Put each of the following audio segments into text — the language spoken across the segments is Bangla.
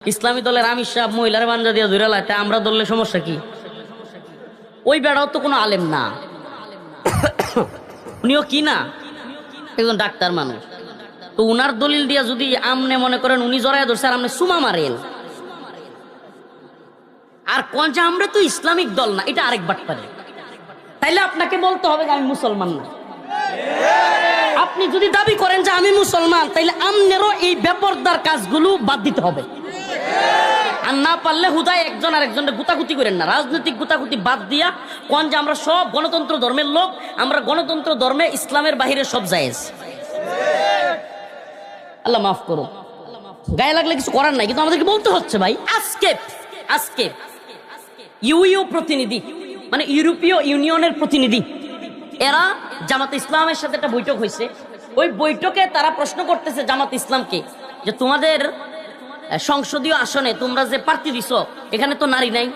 ইসলামী দলের আমির সাহেব মহিলার বাঞ্জা দিয়ে ধরে লাইতে আমরা দলের সমস্যা কি? ওই বেড়াও তো কোনো আলেম না, উনিও কি না একজন ডাক্তার মানুষ। তো উনার দলিল দিয়া যদি আমনে মনে করেন উনি জড়ায় ধরছে আর আমনে সুমা মারেন আর কোন যে আমরা তো ইসলামিক দল না, এটা আরেক বাটপারে। তাইলে আপনাকে বলতে হবে যে আমি মুসলমান না। আপনি যদি দাবি করেন যে আমি মুসলমান, তাইলে আমনেরও এই বেপরদার কাজগুলো বাদ দিতে হবে। আর না পারলে হুদায় একজন আর একজনের গুতাগুতি করেন না, রাজনৈতিক গুতাগুতি বাদ দিয়া কোন যে আমরা সব গণতন্ত্র ধর্মের লোক, আমরা গণতন্ত্র ধর্মে ইসলামের বাহিরে সব জায়েজ। আল্লাহ মাফ করো, গায়ে লাগলে কিছু করার নাই, কিন্তু আমাদেরকে বলতে হচ্ছে ভাই। আজকে ইউইউ প্রতিনিধি মানে ইউরোপীয় ইউনিয়নের প্রতিনিধি, এরা জামাত ইসলামের সাথে একটা বৈঠক হয়েছে। ওই বৈঠকে তারা প্রশ্ন করতেছে জামাত ইসলামকে যে তোমাদের সংসদীয় আসনে তোমরা যে প্রার্থী দিছো এখানে তো নারী নাই,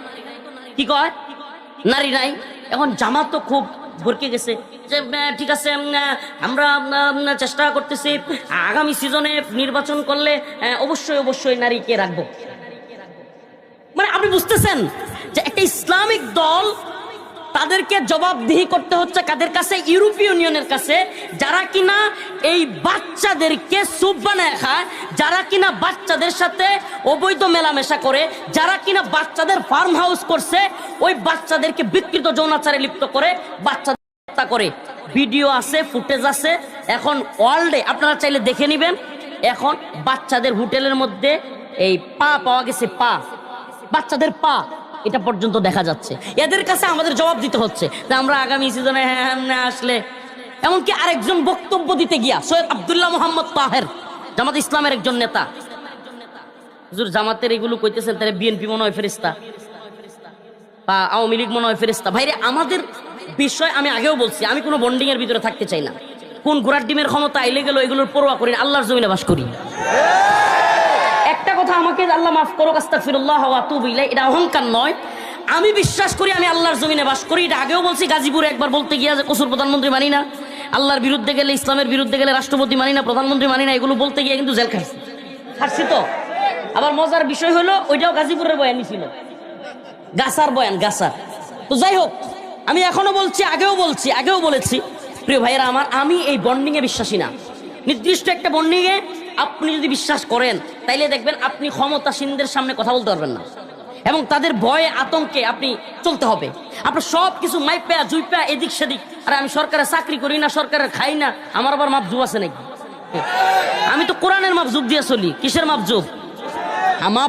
কি কয় নারী নাই। এখন জামাত তো খুব ভরকে গেছে যে ঠিক আছে আমরা চেষ্টা করতেছি আগামী সিজনে নির্বাচন করলে অবশ্যই নারীকে রাখবো। মানে আপনি বুঝতেছেন যে একটা ইসলামিক দল তাদেরকে জবাবদিহি করতে হচ্ছে কাদের কাছে? ইউরোপীয় ইউনিয়নের কাছে, যারা কিনা এই বাচ্চাদেরকে সুপ বানায় খায়, যারা কিনা বাচ্চাদের সাথে অবৈধ মেলামেশা করে, যারা কিনা বাচ্চাদের ফার্ম হাউস করছে, ওই বাচ্চাদেরকে বিকৃত যৌনাচারে লিপ্ত করে, বাচ্চাদের হত্যা করে। ভিডিও আছে, ফুটেজ আছে, এখন ওয়ার্ল্ডে আপনারা চাইলে দেখে নেবেন। এখন বাচ্চাদের হোটেলের মধ্যে এই পা পাওয়া গেছে, বাচ্চাদের পা, এটা পর্যন্ত দেখা যাচ্ছে। এদের কাছে আমাদের জবাব দিতে হচ্ছে যে আমরা আগামী সিজনে আসলে। এমনকি আরেকজন বক্তব্য দিতে গিয়া সৈয়দ আব্দুল্লাহ মোহাম্মদ তাহের, জামাত ইসলামের একজন নেতা, হুজুর জামাতের এগুলো কইতেছেন তাহলে বিএনপি মনে হয় ফেরেশতা বা আওয়ামী লীগ মনে হয় ফেরেশতা। ভাইরে আমাদের বিষয় আমি আগেও বলছি, আমি কোনো বন্ডিং এর ভিতরে থাকতে চাই না। কোন ঘোড়ার ডিমের ক্ষমতা আইলে গেল এগুলোর পরোয়া করি না, আল্লাহর জমিনে বাস করি। একটা কথা আমাকে আল্লাহ মাফ করুক, আস্তাগফিরুল্লাহ ওয়া আতুবু ইলাইহি, এটা অহংকার নয়। আমি বিশ্বাস করি আমি আল্লাহর জমিনে বাস করি। এটা আগেও বলছি, গাজীপুরে একবার বলতে গিয়া যে কসুর প্রধানমন্ত্রী মানি না, আল্লাহর বিরুদ্ধে গেলে, ইসলামের বিরুদ্ধে গেলে রাষ্ট্রপতি মানি না, প্রধানমন্ত্রী মানি না, এগুলো বলতে গিয়ে কিন্তু জেল খাটছি তো। আবার মজার বিষয় হলো ওইটাও গাজীপুরের বয়ানই ছিল, গাছার বয়ান, গাছার। তো যাই হোক, আমি এখনো বলছি, আগেও বলেছি, প্রিয় ভাইয়েরা আমার, আমি এই বন্ডিং এ বিশ্বাসী না। নির্দিষ্ট একটা বন্ডিং এ আপনি যদি বিশ্বাস করেন তাইলে দেখবেন আপনি ক্ষমতাসীনদের সামনে কথা বলতে পারবেন না, এবং তাদের ভয়ে আতঙ্কে আপনি চলতে হবে। আপনার সব কিছু মাইপা জুইপা এদিক সেদিক, আরে আমি সরকারের চাকরি করি না, সরকারের খাই না, আমার আবার মাপজুব আছে নাকি? আমি তো কোরআনের মাপজুব দিয়ে চলি। কিসের মাপজুব? আমার